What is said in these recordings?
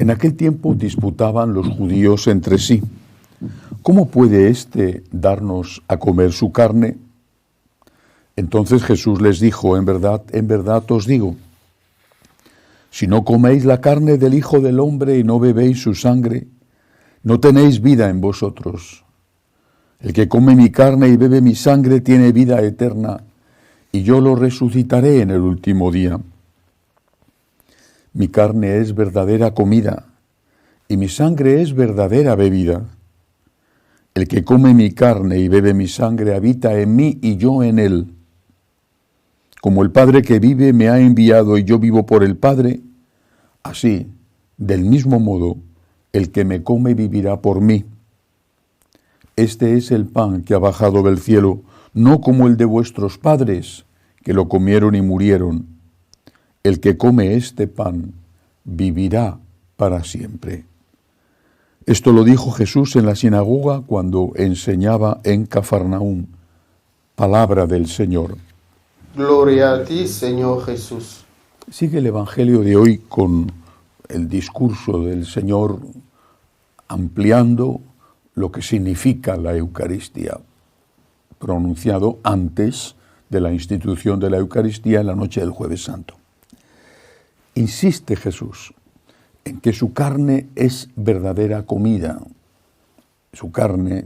En aquel tiempo disputaban los judíos entre sí: ¿cómo puede éste darnos a comer su carne? Entonces Jesús les dijo: en verdad os digo, si no coméis la carne del Hijo del Hombre y no bebéis su sangre, no tenéis vida en vosotros. El que come mi carne y bebe mi sangre tiene vida eterna, y yo lo resucitaré en el último día. Mi carne es verdadera comida, y mi sangre es verdadera bebida. El que come mi carne y bebe mi sangre habita en mí y yo en él. Como el Padre que vive me ha enviado y yo vivo por el Padre, así, del mismo modo, el que me come vivirá por mí. Este es el pan que ha bajado del cielo, no como el de vuestros padres, que lo comieron y murieron. El que come este pan vivirá para siempre. Esto lo dijo Jesús en la sinagoga cuando enseñaba en Cafarnaúm. Palabra del Señor. Gloria a ti, Señor Jesús. Sigue el Evangelio de hoy con el discurso del Señor ampliando lo que significa la Eucaristía, pronunciado antes de la institución de la Eucaristía en la noche del Jueves Santo. Insiste Jesús en que su carne es verdadera comida, su carne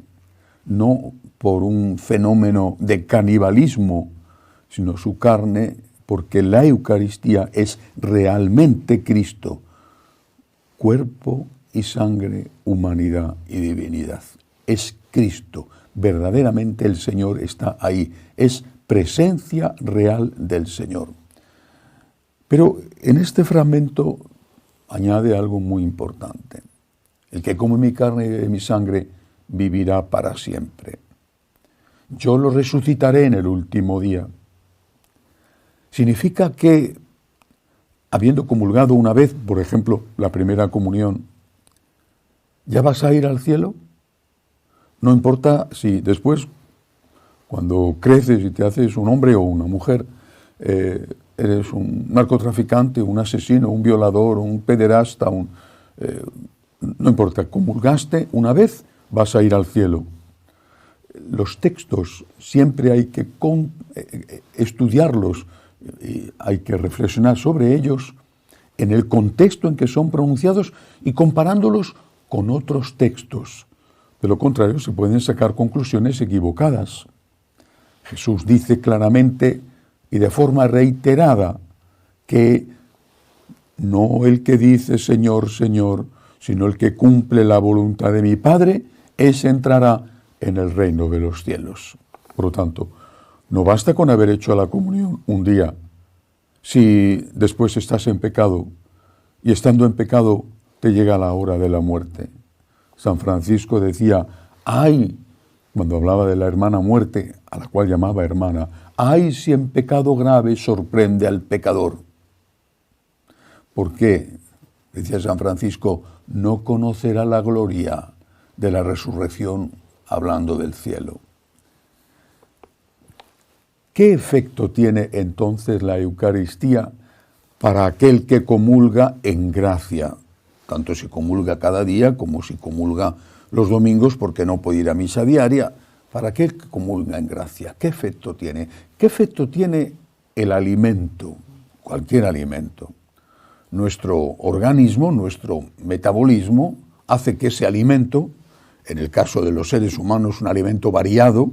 no por un fenómeno de canibalismo, sino su carne porque la Eucaristía es realmente Cristo, cuerpo y sangre, humanidad y divinidad. Es Cristo, verdaderamente el Señor está ahí, es presencia real del Señor. Pero en este fragmento añade algo muy importante. El que come mi carne y bebe mi sangre vivirá para siempre. Yo lo resucitaré en el último día. Significa que, habiendo comulgado una vez, por ejemplo, la primera comunión, ¿ya vas a ir al cielo? No importa si después, cuando creces y te haces un hombre o una mujer, eres un narcotraficante, un asesino, un violador, un pederasta, no importa, comulgaste una vez, vas a ir al cielo. Los textos siempre hay que estudiarlos, y hay que reflexionar sobre ellos en el contexto en que son pronunciados y comparándolos con otros textos. De lo contrario, se pueden sacar conclusiones equivocadas. Jesús dice claramente y de forma reiterada que no el que dice Señor, Señor, sino el que cumple la voluntad de mi Padre, ese entrará en el reino de los cielos. Por lo tanto, no basta con haber hecho la comunión un día. Si después estás en pecado y estando en pecado te llega la hora de la muerte. San Francisco decía, ¡ay! Cuando hablaba de la hermana muerte, a la cual llamaba hermana, ¡ay si en pecado grave sorprende al pecador! ¿Por qué? Decía San Francisco, no conocerá la gloria de la resurrección, hablando del cielo. ¿Qué efecto tiene entonces la Eucaristía para aquel que comulga en gracia? Tanto si comulga cada día como si comulga los domingos porque no puede ir a misa diaria. Para aquel que comulga en gracia, ¿qué efecto tiene? ¿Qué efecto tiene el alimento? Cualquier alimento. Nuestro organismo, nuestro metabolismo, hace que ese alimento, en el caso de los seres humanos un alimento variado,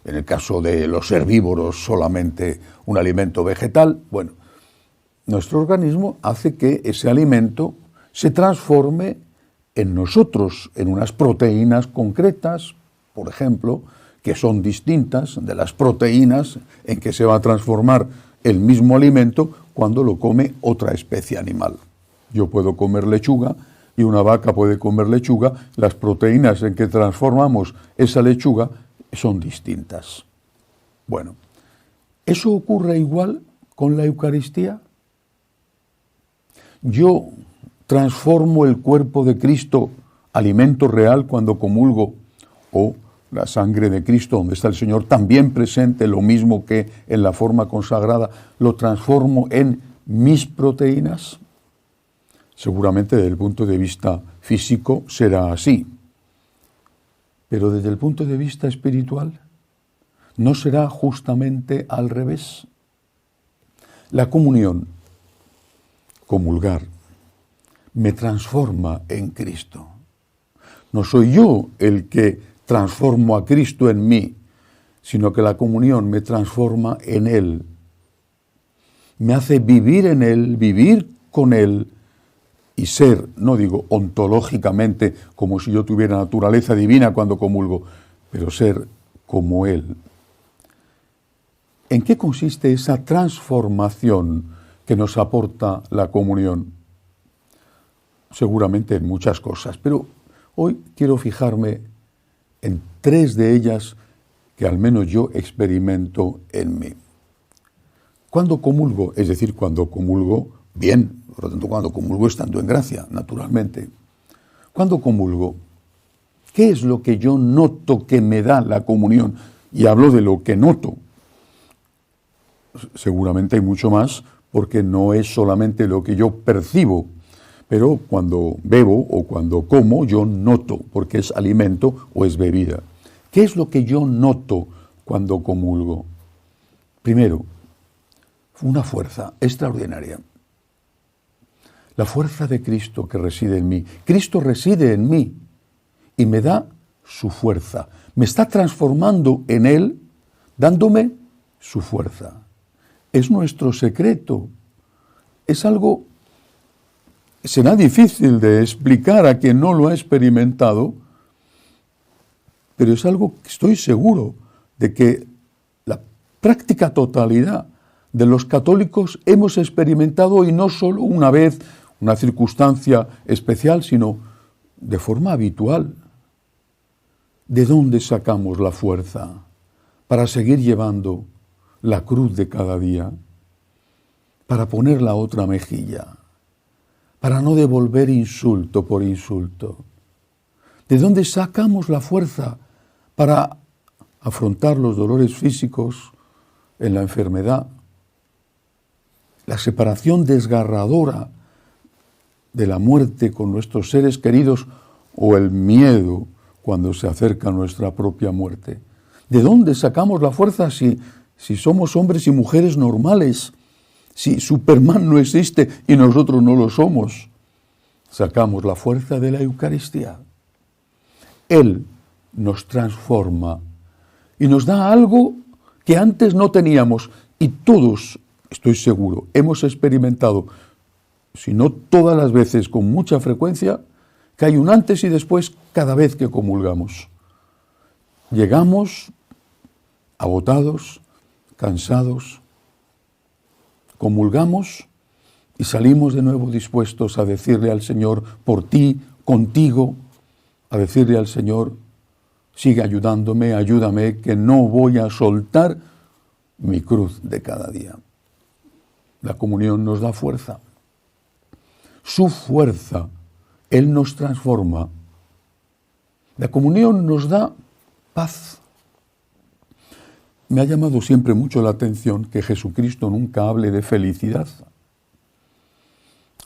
en el caso de los herbívoros solamente un alimento vegetal, bueno, nuestro organismo hace que ese alimento se transforme en nosotros, en unas proteínas concretas, por ejemplo, que son distintas de las proteínas en que se va a transformar el mismo alimento cuando lo come otra especie animal. Yo puedo comer lechuga y una vaca puede comer lechuga, las proteínas en que transformamos esa lechuga son distintas. Bueno, ¿eso ocurre igual con la Eucaristía? Yo transformo el cuerpo de Cristo, alimento real cuando comulgo, o la sangre de Cristo, donde está el Señor también presente, lo mismo que en la forma consagrada, lo transformo en mis proteínas. Seguramente desde el punto de vista físico será así, pero desde el punto de vista espiritual, ¿no será justamente al revés? La comunión, comulgar, me transforma en Cristo. No soy yo el que transformo a Cristo en mí, sino que la comunión me transforma en Él. Me hace vivir en Él, vivir con Él y ser, no digo ontológicamente como si yo tuviera naturaleza divina cuando comulgo, pero ser como Él. ¿En qué consiste esa transformación que nos aporta la comunión? Seguramente en muchas cosas, pero hoy quiero fijarme en 3 de ellas que al menos yo experimento en mí. Cuando comulgo, es decir, cuando comulgo bien, por lo tanto, cuando comulgo estando en gracia, naturalmente. Cuando comulgo, ¿qué es lo que yo noto que me da la comunión? Y hablo de lo que noto. Seguramente hay mucho más, porque no es solamente lo que yo percibo, pero cuando bebo o cuando como, yo noto, porque es alimento o es bebida. ¿Qué es lo que yo noto cuando comulgo? Primero, una fuerza extraordinaria. La fuerza de Cristo que reside en mí. Cristo reside en mí y me da su fuerza. Me está transformando en Él, dándome su fuerza. Es nuestro secreto. Es algo, será difícil de explicar a quien no lo ha experimentado, pero es algo que estoy seguro de que la práctica totalidad de los católicos hemos experimentado, y no solo una vez, una circunstancia especial, sino de forma habitual. ¿De dónde sacamos la fuerza para seguir llevando la cruz de cada día? Para poner la otra mejilla, para no devolver insulto por insulto. ¿De dónde sacamos la fuerza para afrontar los dolores físicos en la enfermedad, la separación desgarradora de la muerte con nuestros seres queridos o el miedo cuando se acerca nuestra propia muerte? ¿De dónde sacamos la fuerza si somos hombres y mujeres normales? Si Superman no existe y nosotros no lo somos, sacamos la fuerza de la Eucaristía. Él nos transforma y nos da algo que antes no teníamos, y todos, estoy seguro, hemos experimentado, si no todas las veces, con mucha frecuencia, que hay un antes y después cada vez que comulgamos. Llegamos agotados, cansados, comulgamos y salimos de nuevo dispuestos a decirle al Señor, por ti, contigo, a decirle al Señor, sigue ayudándome, ayúdame, que no voy a soltar mi cruz de cada día. La comunión nos da fuerza. Su fuerza, Él nos transforma. La comunión nos da paz. Me ha llamado siempre mucho la atención que Jesucristo nunca hable de felicidad.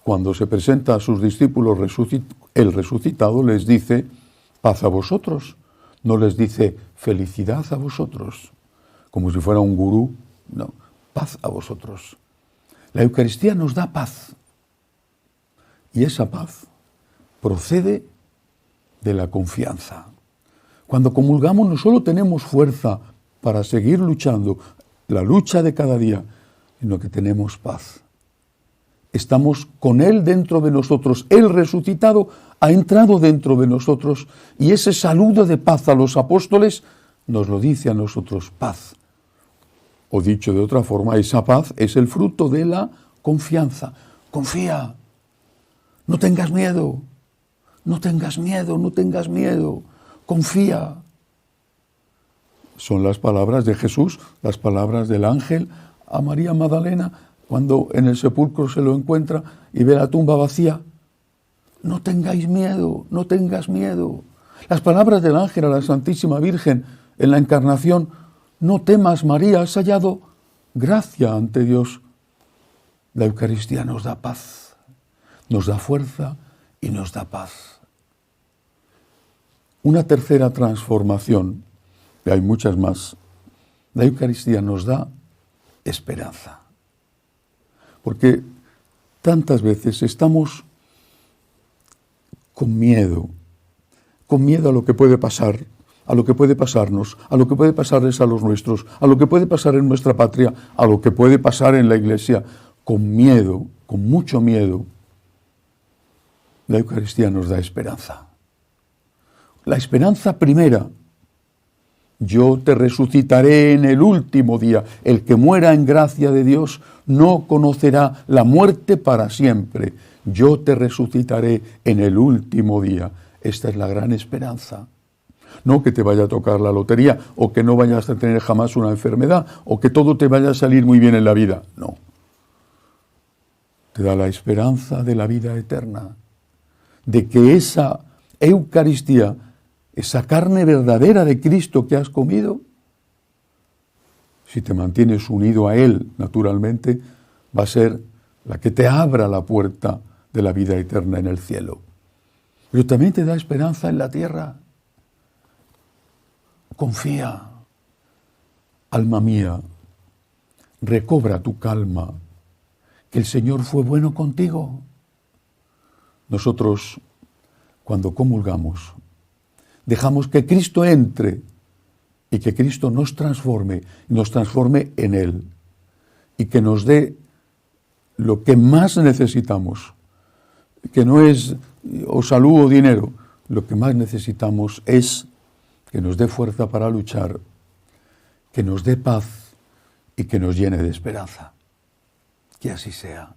Cuando se presenta a sus discípulos el resucitado, les dice, paz a vosotros. No les dice, felicidad a vosotros, como si fuera un gurú. No, paz a vosotros. La Eucaristía nos da paz. Y esa paz procede de la confianza. Cuando comulgamos no solo tenemos fuerza para seguir luchando, la lucha de cada día, sino que tenemos paz. Estamos con Él dentro de nosotros. El resucitado ha entrado dentro de nosotros y ese saludo de paz a los apóstoles nos lo dice a nosotros, paz. O dicho de otra forma, esa paz es el fruto de la confianza. Confía, no tengas miedo, no tengas miedo, no tengas miedo, confía. Son las palabras de Jesús, las palabras del ángel a María Magdalena cuando en el sepulcro se lo encuentra y ve la tumba vacía. No tengáis miedo, no tengas miedo. Las palabras del ángel a la Santísima Virgen en la Encarnación, no temas, María, has hallado gracia ante Dios. La Eucaristía nos da paz, nos da fuerza y nos da paz. Una tercera transformación, y hay muchas más, la Eucaristía nos da esperanza. Porque tantas veces estamos con miedo a lo que puede pasar, a lo que puede pasarnos, a lo que puede pasarles a los nuestros, a lo que puede pasar en nuestra patria, a lo que puede pasar en la Iglesia, con miedo, con mucho miedo. La Eucaristía nos da esperanza. La esperanza primera: yo te resucitaré en el último día. El que muera en gracia de Dios no conocerá la muerte para siempre. Yo te resucitaré en el último día. Esta es la gran esperanza. No que te vaya a tocar la lotería, o que no vayas a tener jamás una enfermedad, o que todo te vaya a salir muy bien en la vida. No. Te da la esperanza de la vida eterna, de que esa Eucaristía, esa carne verdadera de Cristo que has comido, si te mantienes unido a Él, naturalmente, va a ser la que te abra la puerta de la vida eterna en el cielo. Pero también te da esperanza en la tierra. Confía, alma mía, recobra tu calma, que el Señor fue bueno contigo. Nosotros, cuando comulgamos, dejamos que Cristo entre y que Cristo nos transforme en Él, y que nos dé lo que más necesitamos, que no es o salud o dinero. Lo que más necesitamos es que nos dé fuerza para luchar, que nos dé paz y que nos llene de esperanza. Que así sea.